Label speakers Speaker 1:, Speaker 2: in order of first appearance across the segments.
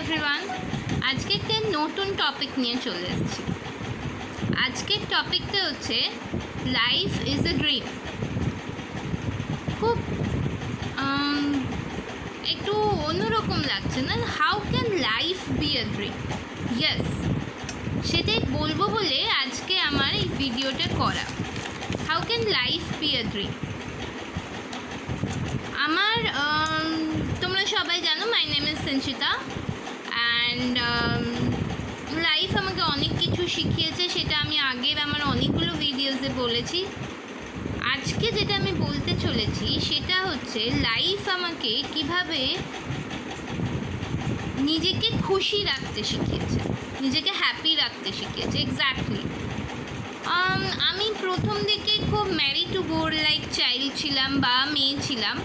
Speaker 1: Everyone, আজকে একটা নতুন টপিক নিয়ে চলে এসেছি। আজকের টপিকটা হচ্ছে লাইফ ইজ এ ড্রিম। খুব একটু অন্যরকম লাগছে না? How can life be a dream? Yes, সেটাই বলবো বলে আজকে আমার এই ভিডিওটা করা। How can life be a dream? আমার তোমরা সবাই জানো my name is Sanchita, and life আমাকে অনেক কিছু শিখিয়েছে, সেটা আমি আগের আমার অনেকগুলো ভিডিওসে বলেছি। আজকে যেটা আমি বলতে চলেছি সেটা হচ্ছে লাইফ আমাকে কিভাবে নিজেকে খুশি রাখতে শিখিয়েছে, নিজেকে হ্যাপি রাখতে শিখিয়েছে। এক্স্যাক্টলি, আমি প্রথম দিকে খুব merry to bore like child ছিলাম বা মেয়ে ছিলাম।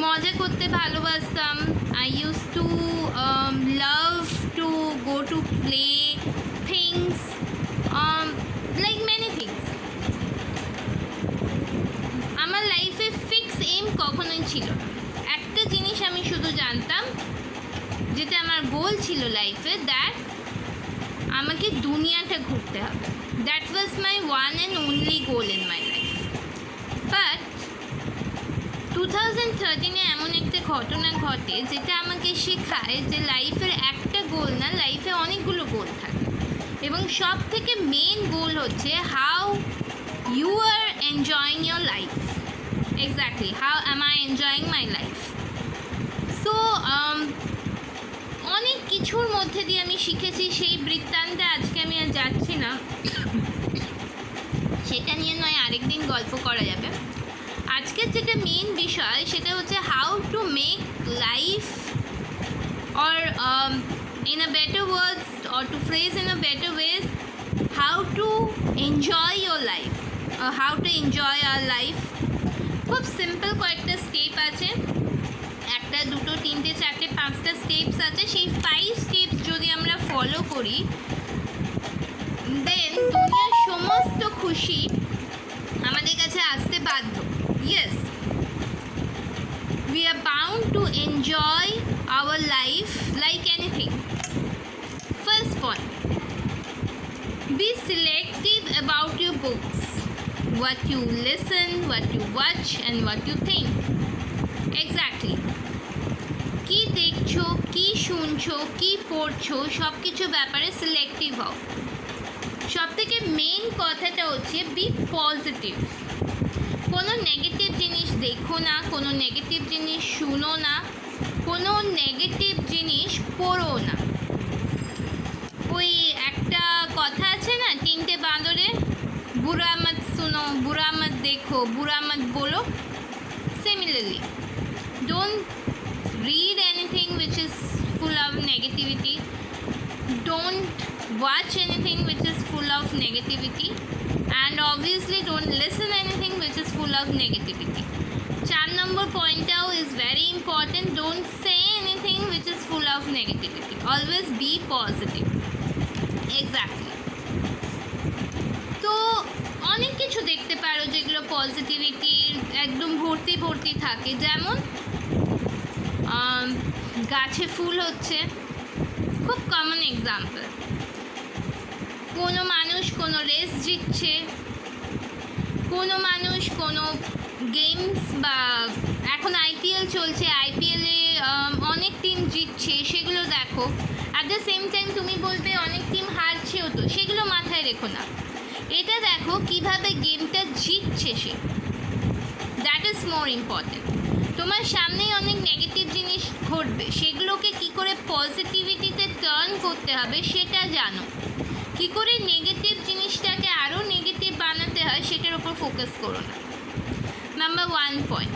Speaker 1: মজা করতে ভালোবাসতাম। I use to love to go to play things like many things. আমার লাইফে ফিক্স এম কখনোই ছিল না। একটা জিনিস আমি শুধু জানতাম, যেটা আমার গোল ছিল লাইফে, দ্যাট আমাকে দুনিয়াটা ঘুরতে হবে। That was my one and only goal in my life. But 2013-এ এমন একটা ঘটনা ঘটে যেটা আমাকে শেখায় যে লাইফের একটা গোল না, লাইফে অনেকগুলো গোল থাকে, এবং সব থেকে মেন গোল হচ্ছে how you are enjoying your life. Exactly, how am I enjoying my life. So অনেক কিছুর মধ্যে দিয়ে আমি শিখেছি, সেই বৃত্তান্তে আজকে আমি আর যাচ্ছি না, সেটা নিয়ে নয় আরেকদিন গল্প করা যাবে। আজকের যেটা মেন বিষয় সেটা হচ্ছে how to make life, or in a better words, or to phrase in a better ways, how to enjoy your life, or how to enjoy our life. খুব সিম্পল কয়েকটা স্টেপ আছে, একটা দুটো তিনটে চারটে পাঁচটা স্টেপস আছে। সেই 5 স্টেপস যদি আমরা ফলো করি, দেন দুনিয়ার সমস্ত খুশি আমাদের কাছে আসতে বাধ্য। Yes, we are bound to enjoy our life like anything. First point, be selective about your books, what you listen, what you watch and what you think. Exactly, কি দেখছো, কি শুনছো, কি পড়ছো, সব কিছু ব্যাপারে সিলেক্টিভ হও। সব থেকে মেন কথাটা হচ্ছে বি পজিটিভ। কোনো নেগেটিভ জিনিস দেখো না, কোনো নেগেটিভ জিনিস শুনো না, কোনো নেগেটিভ জিনিস পড়ো না। ওই একটা কথা আছে না, তিনটে বাঁদরে, বুড়া মত শুনো, বুড়া মত দেখো, বুড়া মত বলো। Similarly, don't read anything which is full of negativity, don't watch anything which is full of negativity, and obviously don't listen anything which is full of negativity. 4 number point out is very important, don't say anything which is full of negativity, always be positive. Exactly. তো অনেক কিছু দেখতে পারো যেগুলো পজিটিভিটির একদম ভর্তি ভর্তি থাকে, যেমন গাছে ফুল হচ্ছে, খুব কমন এক্সাম্পল। কোনো মানুষ কোনো রেস জিতছে, কোনো মানুষ কোনো গেমস, বা এখন আইপিএল চলছে, আইপিএলে অনেক টিম জিতছে, সেগুলো দেখো। অ্যাট দ্য সেম টাইম তুমি বলবে অনেক টিম হারছেও, তো সেগুলো মাথায় রেখো না, এটা দেখো কিভাবে গেমটা জিতছে সে। That is more important. তোমার সামনেই অনেক নেগেটিভ জিনিস ঘটবে, সেগুলোকে কি করে পজিটিভিটিতে টার্ন করতে হবে সেটা জানো। কি করে নেগেটিভ জিনিসটাকে আরও নেগেটিভ বানাতে হয় সেটার উপর ফোকাস করো না। Number 1 point.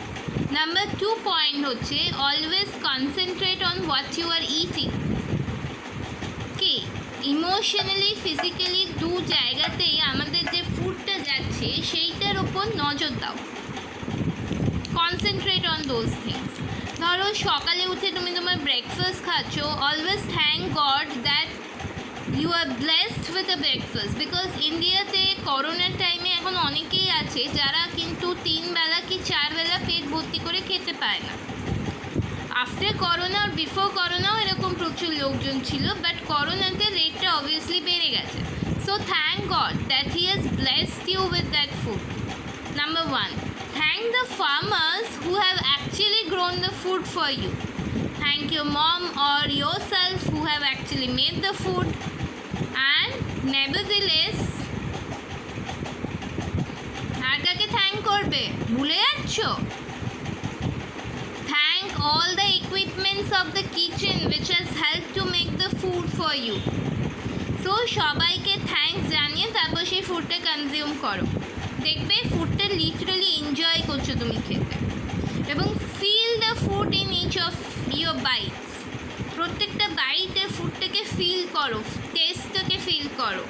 Speaker 1: নাম্বার 2 পয়েন্ট হচ্ছে always concentrate on what you are eating. কি ইমোশনালি ফিজিক্যালি দু জায়গাতেই আমাদের যে ফুডটা যাচ্ছে সেইটার ওপর নজর দাও। Concentrate on those things. ধরো সকালে উঠে তুমি তোমার ব্রেকফাস্ট খাচ্ছ, always thank God that you are blessed with a breakfast, because ইন্ডিয়াতে করোনার টাইমে এখন অনেকেই আছে যারা কিন্তু 3 বেলা কি 4 বেলা পেট ভর্তি করে খেতে পায় না। আফটার করোনা আর বিফোর করোনাও এরকম প্রচুর লোকজন ছিল, বাট করোনাতে রেটটা অবভিয়াসলি বেড়ে গেছে। So thank God that he has blessed you with that food. Number 1, thank the farmers who have actually grown the food for you. Thank your mom or yourself who have actually made the food. And nevertheless, আর কাকে thank করবে, ভুলে যাচ্ছ? Thank all the equipments of the kitchen which has helped to make the food for you. So সবাইকে thanks জানিয়ে তারপর সেই ফুডটা consume করো। দেখবে ফুডটা লিটারালি এনজয় করছো তুমি খেতে, এবং feel the food in each of your bites. প্রত্যেকটা বাইটের ফুডটাকে ফিল করো, টেস্টটাকে ফিল করো।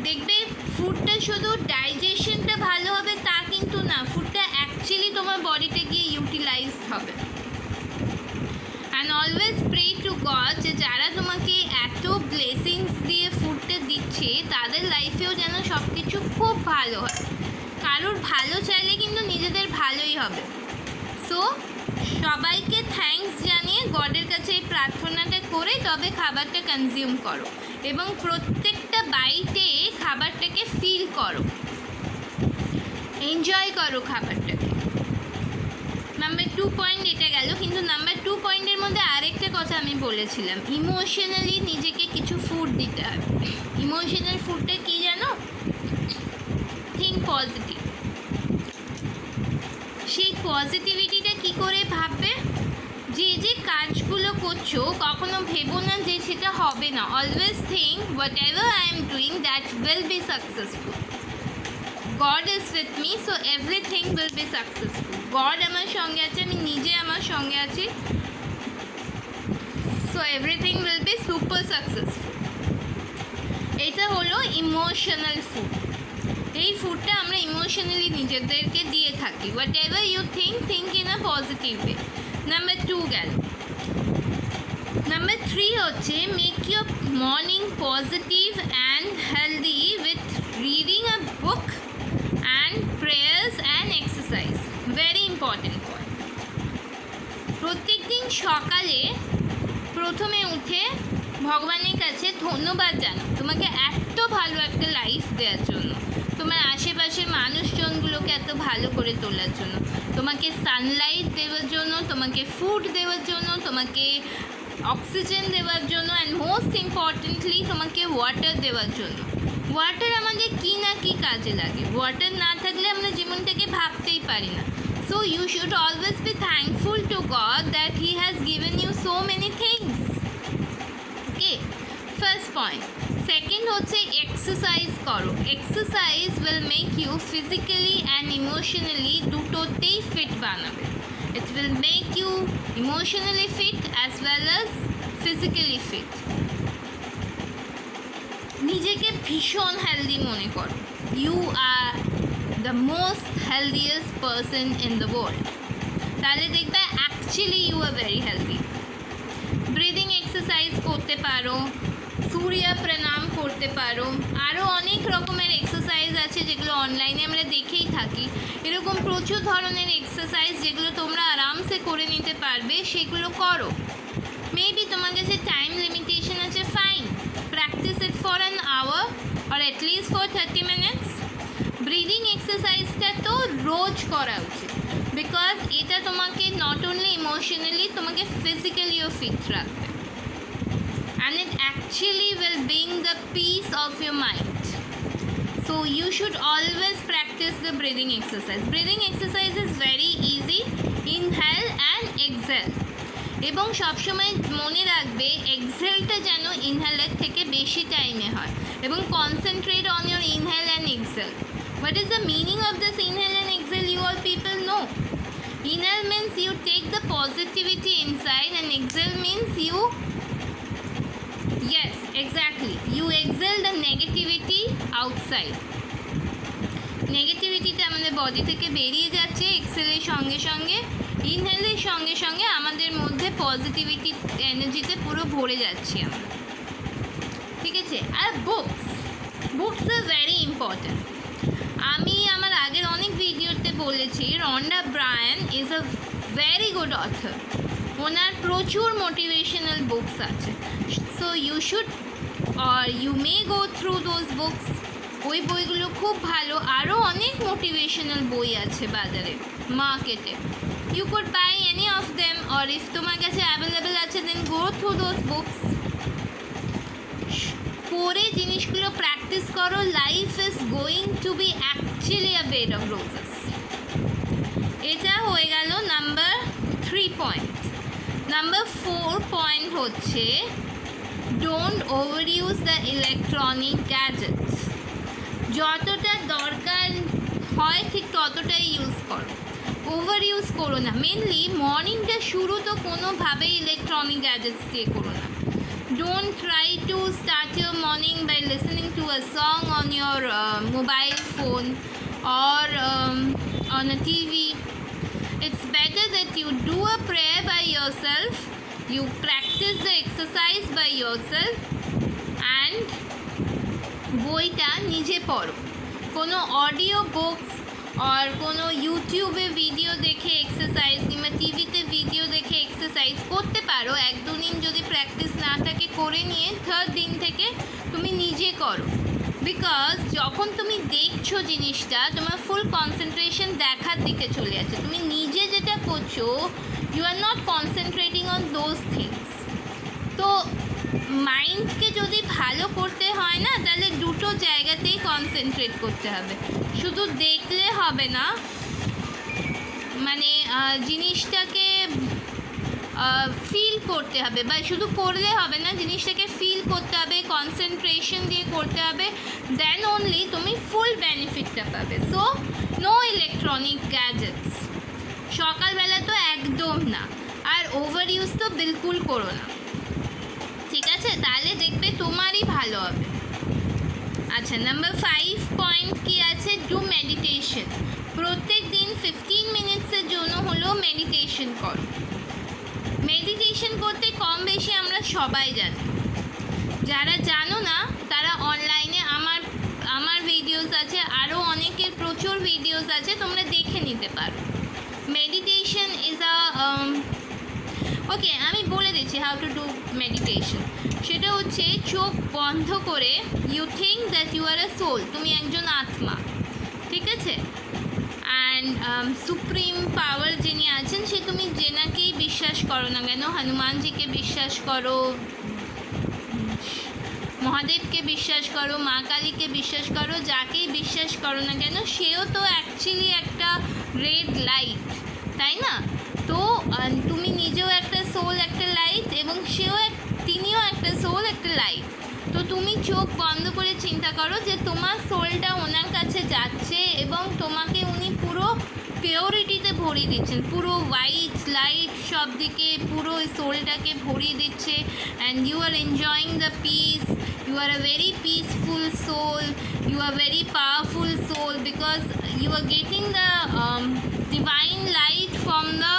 Speaker 1: দেখবে ফুডটা শুধু ডাইজেশনটা ভালো হবে তা কিন্তু না, ফুডটা অ্যাকচুয়ালি তোমার বডিতে গিয়ে ইউটিলাইজ হবে। And always pray to God যে যারা তোমাকে এত ব্লেসিংস দিয়ে ফুডটা দিচ্ছে তাদের লাইফেও যেন সব কিছু খুব ভালো হয়। কারোর ভালো চাইলে কিন্তু নিজেদের ভালোই হবে। সো সবাইকে থ্যাঙ্কস জানিয়ে গডের কাছে এই প্রার্থনাটা করে তবে খাবারটা কনজিউম করো, এবং প্রত্যেকটা বাইটে খাবারটাকে ফিল করো, এনজয় করো খাবারটাকে। নাম্বার 2 পয়েন্ট এটা গেল, কিন্তু নাম্বার 2 পয়েন্টের মধ্যে আরেকটা কথা আমি বলেছিলাম, ইমোশনালি নিজেকে কিছু ফুড দিতে হবে। ইমোশনাল ফুডটা কি জানো? Think positive. সেই পজিটিভিটিটা কি করে ভাববে? যে যে কাজগুলো করছো কখনো ভেবো না যে সেটা হবে না। Always think what ever I am doing that will be successful. God is with me, so everything will be successful. God আমার সঙ্গে আছে, আমি নিজে আমার সঙ্গে আছি, so everything will be super successful. এটা হলো ইমোশনাল ফুড। এই ফুডটা আমরা ইমোশনালি নিজেদেরকে দিয়ে থাকি। Whatever you think in a positive way. Number 2 গেল। নাম্বার 3 হচ্ছে make your morning positive and healthy with reading a book and prayers and exercise. Very important point. প্রত্যেক দিন সকালে প্রথমে উঠে ভগবানের কাছে ধন্যবাদ জানো তোমাকে এত ভালো একটা লাইফ দেওয়ার জন্য, তোমার আশেপাশের মানুষজনগুলোকে এত ভালো করে তোলার জন্য, তোমাকে সানলাইট দেওয়ার জন্য, তোমাকে ফুড দেওয়ার জন্য, তোমাকে অক্সিজেন দেওয়ার জন্য, অ্যান্ড মোস্ট ইম্পর্টেন্টলি তোমাকে ওয়াটার দেওয়ার জন্য। ওয়াটার আমাদের কী না কী কাজে লাগে, ওয়াটার না থাকলে আমরা জীবনটাকে ভাবতেই পারি না। So you should always be thankful to God that he has given you so many things. Okay, first point. Second হচ্ছে এক্সারসাইজ করো। Exercise will make you physically and emotionally দুটোতেই ফিট বানাবে। It will make you emotionally fit as well as physically fit. নিজেকে ভীষণ healthy মনে করো। You are the most healthiest person in the world. তাহলে দেখবে actually you are very healthy. Breathing exercise করতে পারো, সূর্য প্রণাম করতে পারো, আরও অনেক রকমের এক্সারসাইজ আছে যেগুলো অনলাইনে আমরা দেখেই থাকি। এরকম প্রচুর ধরনের এক্সারসাইজ যেগুলো তোমরা আরামসে করে নিতে পারবে, সেগুলো করো। মেবি তোমার কাছে টাইম লিমিটেশন আছে, fine, practice it for an hour or at least for 30 minutes. Breathing এক্সারসাইজটা তো রোজ করা উচিত, বিকজ এটা তোমাকে নট অনলি ইমোশনালি তোমাকে ফিজিক্যালিও ফিট রাখবে, and it actually will bring the peace of your mind. So you should always practice the breathing exercise. Breathing exercise is very easy. Inhale and exhale. এবং সবসময় মনে রাখবে এক্সহেলটা যেন ইনহেলের থেকে বেশি টাইমে হয়, এবং concentrate on your inhale and exhale. What is the meaning of this inhale and exhale? You all people know. Inhale means you take the positivity inside, and exhale means you, yes, exactly, you exhale the negativity outside. নেগেটিভিটিটা আমাদের body থেকে বেরিয়ে যাচ্ছে এক্সহেলের সঙ্গে সঙ্গে, ইনহেলের সঙ্গে সঙ্গে আমাদের মধ্যে পজিটিভিটি এনার্জিতে পুরো ভরে যাচ্ছি আমরা, ঠিক আছে? আর বুকস আর ভেরি ইম্পর্ট্যান্ট। আমি আমার আগের অনেক ভিডিওতে বলেছি Rhonda Byrne is a very good author. ওনার প্রচুর মোটিভেশনাল বুকস আছে, so you should or you may go through those books. ওই বইগুলো খুব ভালো। আরও অনেক মোটিভেশনাল বই আছে বাজারে, মার্কেটে। You could buy any of them, or if তোমার কাছে অ্যাভেলেবেল আছে then go through those books. পড়ে জিনিসগুলো প্র্যাকটিস করো। Life is going to be actually a bed of roses. এটা হয়ে গেল নাম্বার 3 পয়েন্ট। নাম্বার 4 পয়েন্ট হচ্ছে don't overuse the electronic gadgets. যতটা দরকার হয় ঠিক ততটাই ইউজ করো, ওভার ইউজ করো না। মেনলি মর্নিংটা শুরু তো কোনোভাবেই ইলেকট্রনিক গ্যাজেটস দিয়ে করো না। Don't try to start your morning by listening to a song on your mobile phone or on a TV. It's better that you do a prayer by yourself, you practice the exercise by yourself and বইটা নিজে পড়ো। কোনো audio books are কোনো ইউটিউবে video দেখে exercise কিংবা টিভিতে video দেখে এক্সারসাইজ করতে পারো। 1-2 দিন যদি প্র্যাকটিস না থাকে করে নিয়ে 3rd দিন থেকে তুমি নিজে করো। বিকজ যখন তুমি দেখছো জিনিসটা তোমার ফুল কনসেন্ট্রেশন দেখার দিকে চলে যাচ্ছে, তুমি নিজে যেটা করছো you are not concentrating on those things. তো মাইন্ডকে যদি ভালো করতে হয় না তাহলে দুটো জায়গাতেই কনসেন্ট্রেট করতে হবে, শুধু দেখলে হবে না। মানে জিনিসটাকে ফিল করতে হবে, বা শুধু করলে হবে না, জিনিসটাকে ফিল করতে হবে, কনসেন্ট্রেশন দিয়ে করতে হবে, দেন অনলি তুমি ফুল বেনিফিটটা পাবে। সো নো ইলেকট্রনিক গ্যাজেটস সকালবেলা তো একদম না, আর ওভার ইউজ তো বিলকুল করো না, ঠিক আছে? তাহলে দেখবে তোমারই ভালো হবে। আচ্ছা, নাম্বার 5 পয়েন্ট কি আছে? Do meditation. প্রত্যেক দিন 15 মিনিটসের জন্য হলেও মেডিটেশন করো। মেডিটেশন করতে কম বেশি আমরা সবাই জানি। যারা জানো না তারা অনলাইনে আমার ভিডিওস আছে, আরও অনেকের প্রচুর ভিডিওস আছে, তোমরা দেখে নিতে পারো। মেডিটেশন ইজ ওকে, আমি বলে দিচ্ছি হাউ টু ডু মেডিটেশন। সেটা হচ্ছে চোখ বন্ধ করে you think that you are a soul, তুমি একজন আত্মা, ঠিক আছে? অ্যান্ড সুপ্রিম পাওয়ার যিনি আছেন সে তুমি যেনাকেই বিশ্বাস করো না কেন, হনুমানজিকে বিশ্বাস করো, মহাদেবকে বিশ্বাস করো, মা কালীকে বিশ্বাস করো, যাকেই বিশ্বাস করো না কেন সেও তো অ্যাকচুয়ালি একটা রেড লাইট, তাই না? তো তুমি নিজেও একটা সোল, একটা লাইট, এবং তিনিও একটা সোল, একটা লাইট। তো তুমি চোখ বন্ধ করে চিন্তা করো যে তোমার সোলটা ওনার কাছে যাচ্ছে এবং তোমাকে উনি পুরো পিওরিটিতে ভরিয়ে দিচ্ছেন, পুরো হোয়াইট লাইট সব দিকে পুরো সোলটাকে ভরিয়ে দিচ্ছে। And you are enjoying the peace, you are a very peaceful soul, you are very powerful soul, because you are getting the divine light from the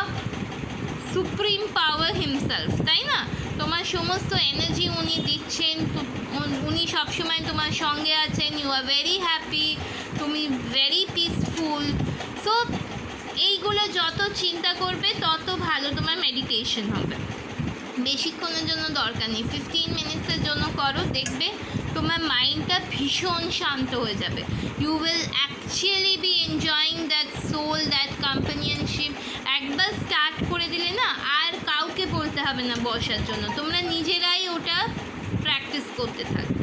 Speaker 1: supreme power himself, তাই না? তোমার সমস্ত এনার্জি উনি দিচ্ছেন, উনি সবসময় তোমার সঙ্গে আছেন, ইউ আর ভেরি হ্যাপি, তুমি ভেরি পিসফুল। সো এইগুলো যত চিন্তা করবে তত ভালো তোমার মেডিটেশন হবে। বেশিক্ষণের জন্য দরকার নেই, 15 মিনিটসের জন্য করো, দেখবে তোমার মাইন্ডটা ভীষণ শান্ত হয়ে যাবে। You will actually be enjoying that soul, that companionship. একবার স্টার্ট করে দিলে না আর কাউকে বলতে হবে না বসার জন্য, তোমরা নিজেরাই ওটা প্র্যাকটিস করতে থাকবে,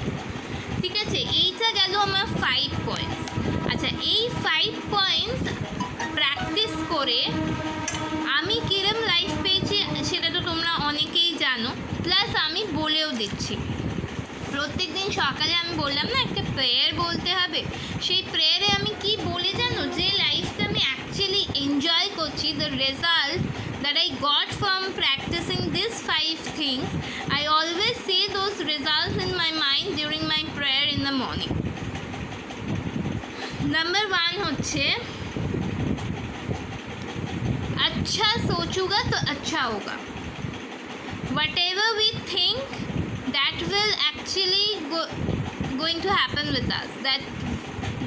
Speaker 1: ঠিক আছে? এইটা গেল আমার 5 পয়েন্টস। আচ্ছা, এই 5 পয়েন্টস প্র্যাকটিস করে আমি কিরম লাইফ পেয়েছি সেটা তো তোমরা অনেকেই জানো, প্লাস আমি বলেও দিচ্ছি। প্রত্যেক দিন সকালে আমি বললাম না একটা প্রেয়ার বলতে হবে, সেই প্রেয়ারে আমি কি বলে জানো, যে লাইফটা আমি অ্যাকচুয়ালি এনজয় করছি, the result that I got from practising this 5 things, I always say those results in my mind during my prayer in the morning. Number 1 হচ্ছে अच्छा सोचूंगा तो अच्छा होगा। Whatever we think, that will actually going to happen with us.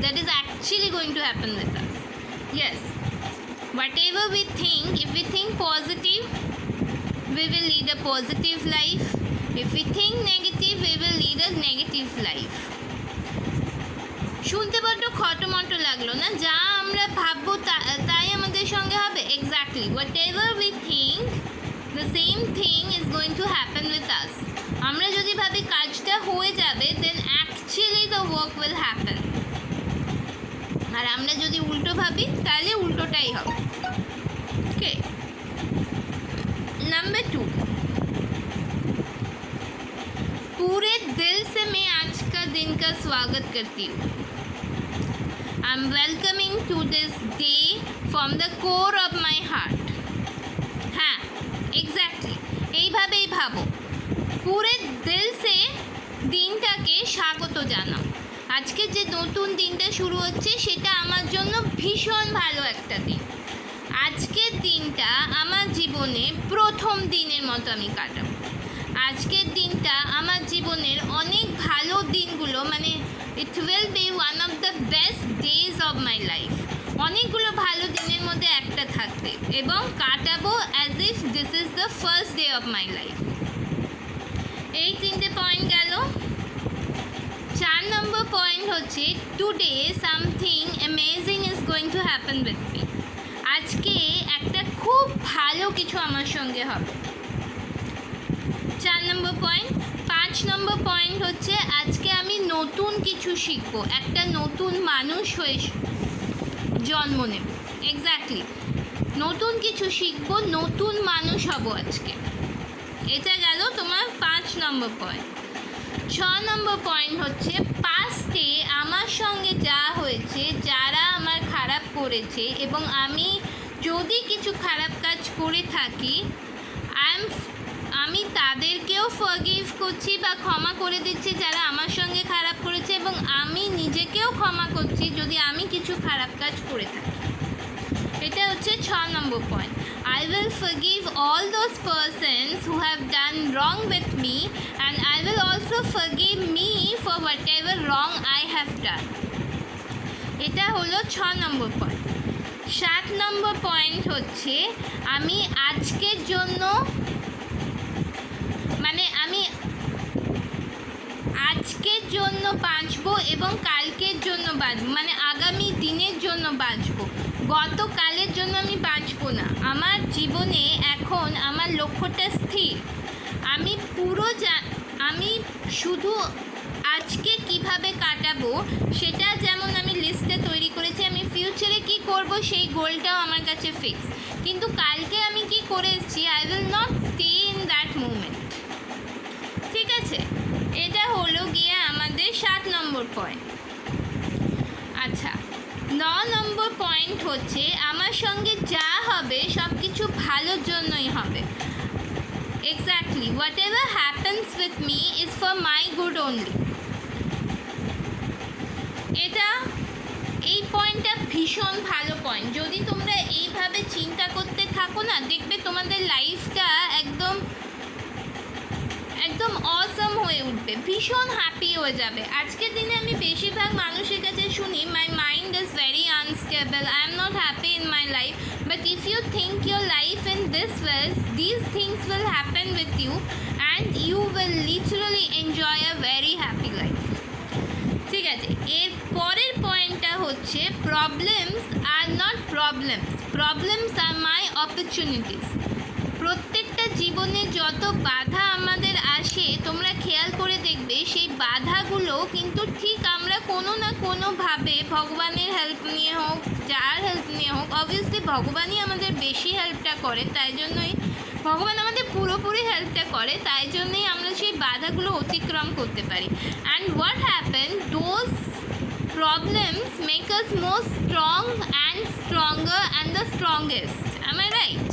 Speaker 1: That is actually going to happen with us. Yes. Whatever we think, if we think positive, we will lead a positive life. If we think negative, we will lead a negative life. শুনতে বড্ড খটোমটো লাগলো না? যা আমরা ভাববো তাই আমাদের সঙ্গে হবে। Exactly, what ever we think, the same thing is going to happen with us. আমরা যদি ভাবি কাজটা হয়ে যাবে, then actually the work will happen. আর আমরা যদি উল্টো ভাবি, তাহলে উল্টোটাই হবে। ওকে, नंबर 2, पूरे दिल से मैं आज का दिन का स्वागत करती हूँ। I am welcoming to this day from the core of my heart. हाँ, एग्जैक्टली এইভাবেই ভাবো, পুরে দিল সে দিনটাকে স্বাগত জানাও। আজকে যে নতুন দিনটা শুরু হচ্ছে, সেটা আমার জন্য ভীষণ ভালো একটা দিন। আজকের দিনটা আমার জীবনে প্রথম দিনের মতো আমি কাটাবো। আজকের দিনটা আমার জীবনের অনেক ভালো দিনগুলো, মানে it will be one of the best days of my life. অনেকগুলো ভালো দিনের মধ্যে একটা থাকবে, এবং কাটাবো as if this is the first day of my life. এই 3টে পয়েন্ট গেল। 4 নম্বর পয়েন্ট হচ্ছে, today something amazing is going to happen with me. আজকে একটা খুব ভালো কিছু আমার সঙ্গে হবে। 4 নম্বর পয়েন্ট। 5 নম্বর পয়েন্ট হচ্ছে, আজকে আমি নতুন কিছু শিখবো, একটা নতুন মানুষ হয়ে জন্ম নেব। এক্স্যাক্টলি, নতুন কিছু শিখবো, নতুন মানুষ হব আজকে। এটা গেল তোমার 5 নম্বর পয়েন্ট। 6 নম্বর পয়েন্ট হচ্ছে, পাস্টে আমার সঙ্গে যা হয়েছে, যারা আমার খারাপ করেছে, এবং আমি যদি কিছু খারাপ কাজ করে থাকি, আমি তাদেরকেও ফরগিভ করছি বা ক্ষমা করে দিচ্ছি যারা আমার সঙ্গে খারাপ করেছে, এবং আমি নিজেকেও ক্ষমা করছি যদি আমি কিছু খারাপ কাজ করে থাকি। এটা হচ্ছে 6 নম্বর point. I will forgive all those persons who have done wrong with me, and I will also forgive me for whatever wrong I have done. এটা হলো 6 নম্বর পয়েন্ট। 7 নম্বর পয়েন্ট হচ্ছে, আমি আজকের জন্য, মানে আমি আজকের জন্য বাঁচবো এবং কালকের জন্য বাঁচবো, মানে আগামী দিনের জন্য বাঁচবো। গতকালের জন্য আমি বাঁচবো না। আমার জীবনে এখন আমার লক্ষ্যটা স্থির। আমি শুধু আজকে কিভাবে কাটাবো সেটা যেমন আমি লিস্টে তৈরি করেছি, আমি ফিউচারে কি করব সেই গোলটাও আমার কাছে ফিক্স। কিন্তু কালকে আমি কি করে এসেছি, I will not stay in that moment. ঠিক আছে, এটা হলো গিয়ে আমাদের 7 নম্বর পয়েন্ট। আচ্ছা, 9 নম্বর পয়েন্ট হচ্ছে, আমার সঙ্গে যা হবে সব কিছু ভালোর জন্যই হবে। Exactly, what ever happens with me is for my good only. এই পয়েন্টটা ভীষণ ভালো পয়েন্ট। যদি তোমরা এইভাবে চিন্তা করতে থাকো না, দেখবে তোমাদের লাইফটা একদম অসম হয়ে উঠবে, ভীষণ হ্যাপি হয়ে যাবে। আজকের দিনে আমি বেশিরভাগ মানুষের কাছে শুনি, my mind is very unstable, I am not happy in my life. But if you think your life in this ways, this things will happen with you, and you will literally enjoy a very happy life. ঠিক আছে, এর পরের পয়েন্টটা হচ্ছে, problems are not problems are my opportunities. প্রত্যেকটা জীবনে যত বাধা আমাদের আসে, তোমরা খেয়াল করে দেখবে সেই বাধাগুলো কিন্তু ঠিক আমরা কোনো না কোনোভাবে ভগবানের হেল্প নিয়ে হোক, যার হেল্প নিয়ে হোক, অবভিয়াসলি ভগবানই আমাদের বেশি হেল্পটা করে, তাই জন্যই ভগবান আমাদের পুরোপুরি হেল্পটা করে, তাই জন্যই আমরা সেই বাধাগুলো অতিক্রম করতে পারি। And what happen, those problems make us more strong and stronger and the strongest. Am I right?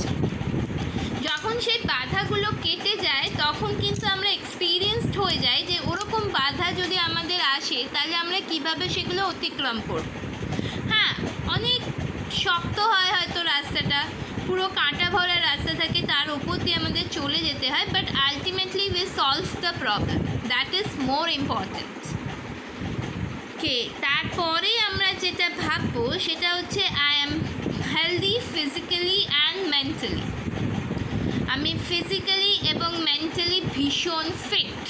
Speaker 1: যখন সেই বাধাগুলো কেটে যায়, তখন কিন্তু আমরা এক্সপিরিয়েন্সড হয়ে যাই যে ওরকম বাধা যদি আমাদের আসে, তাহলে আমরা কিভাবে সেগুলো অতিক্রম করব। হ্যাঁ, অনেক শক্ত হয় হয়তো রাস্তাটা, পুরো কাঁটা ভরা রাস্তা থাকে, তার ওপর দিয়ে আমাদের চলে যেতে হয়, but ultimately we solve the problem, that is more important. Okay, তারপরে আমরা যেটা ভাববো সেটা হচ্ছে, I am healthy physically and mentally. আমি ফিজিক্যালি এবং মেন্টালি ভীষণ ফিট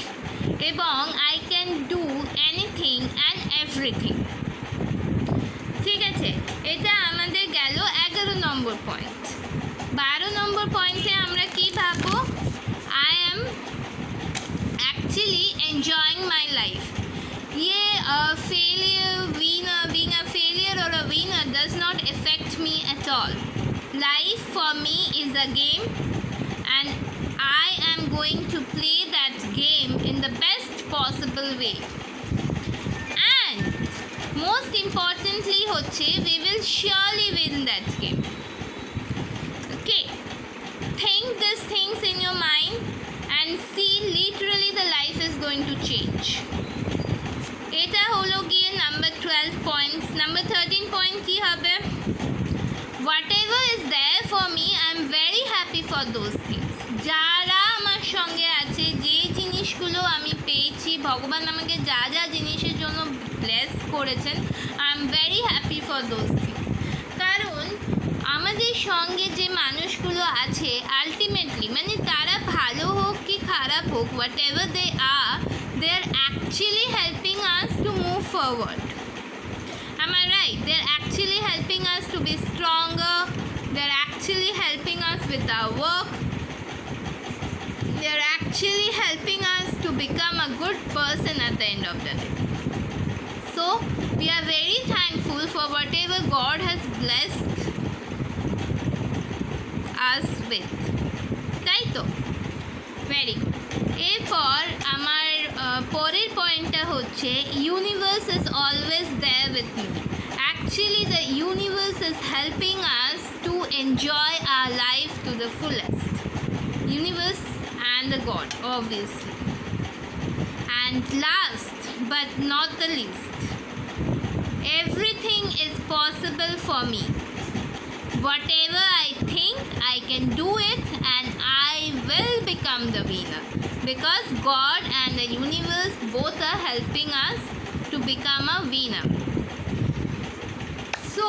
Speaker 1: এবং I can do anything and everything. ঠিক আছে, এটা আমাদের গেল 11 নম্বর পয়েন্ট। 12 নম্বর পয়েন্টে আমরা কি ভাববো? I am actually enjoying my life. ये failure, being a failure or a winner does not affect me at all. Life for me is a game and I am going to play that game in the best possible way. And most importantly হচ্ছে we will surely win that game. Okay, think these things in your mind and see literally the life is going to change. এটা হলো গিয়ে number 12 points. Number 13 point কি হবে? Whatever is there for me I am very happy for those things. যারা আমার সঙ্গে আছে, যে জিনিসগুলো আমি পেয়েছি, ভগবান আমাকে যা যা জিনিসের জন্য ব্লেস করেছেন, I am very happy for those things. কারণ আমাদের সঙ্গে যে মানুষগুলো আছে আলটিমেটলি, মানে তারা ভালো হোক কি খারাপ হোক, whatever they are, they are actually helping us to move forward. Am I right? They are actually helping us to be stronger. They are actually helping us with our work. They are actually helping us to become a good person at the end of the day. So we are very thankful for whatever God has blessed us with. তাই তো? Very good. এরপর আমার পরের পয়েন্টটা হচ্ছে universe is always there with me. Actually the universe is helping us to enjoy our life to the fullest. Universe and the God obviously. And last but not the least, everything is possible for me. Whatever I think, I can do it and I will become the winner, because God and the universe both are helping us to become a winner. So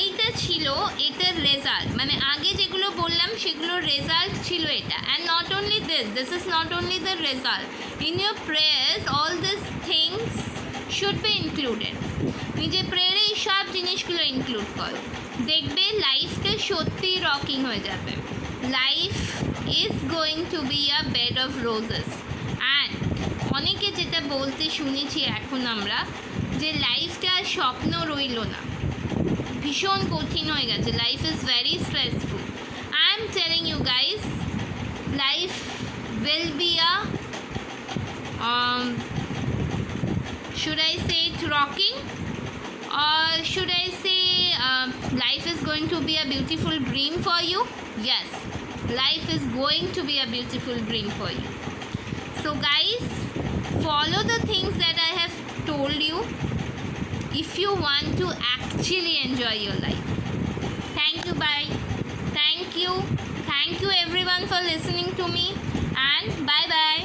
Speaker 1: এইটা ছিল এটার result, মানে আগে যেগুলো বললাম সেগুলোর result ছিল এটা। And not only this is not only the result, in your prayers all this things should be included. নিজের প্রেয়ারে এই সব জিনিসগুলো ইনক্লুড করো, দেখবে লাইফটা সত্যি রকিং হয়ে যাবে। Life is going to be a bed of roses. And অনেকে যেটা বলতে শুনেছি এখন আমরা, যে লাইফটা আর স্বপ্ন রইল না, ভীষণ কঠিন হয়ে গেছে, life is very stressful. I am telling you guys, life will be a should I say it rocking, or should I say life is going to be a beautiful dream for you? Yes, life is going to be a beautiful dream for you. So guys, follow the things that I have told you if you want to actually enjoy your life. Thank you, bye. Thank you everyone for listening to me, and bye bye.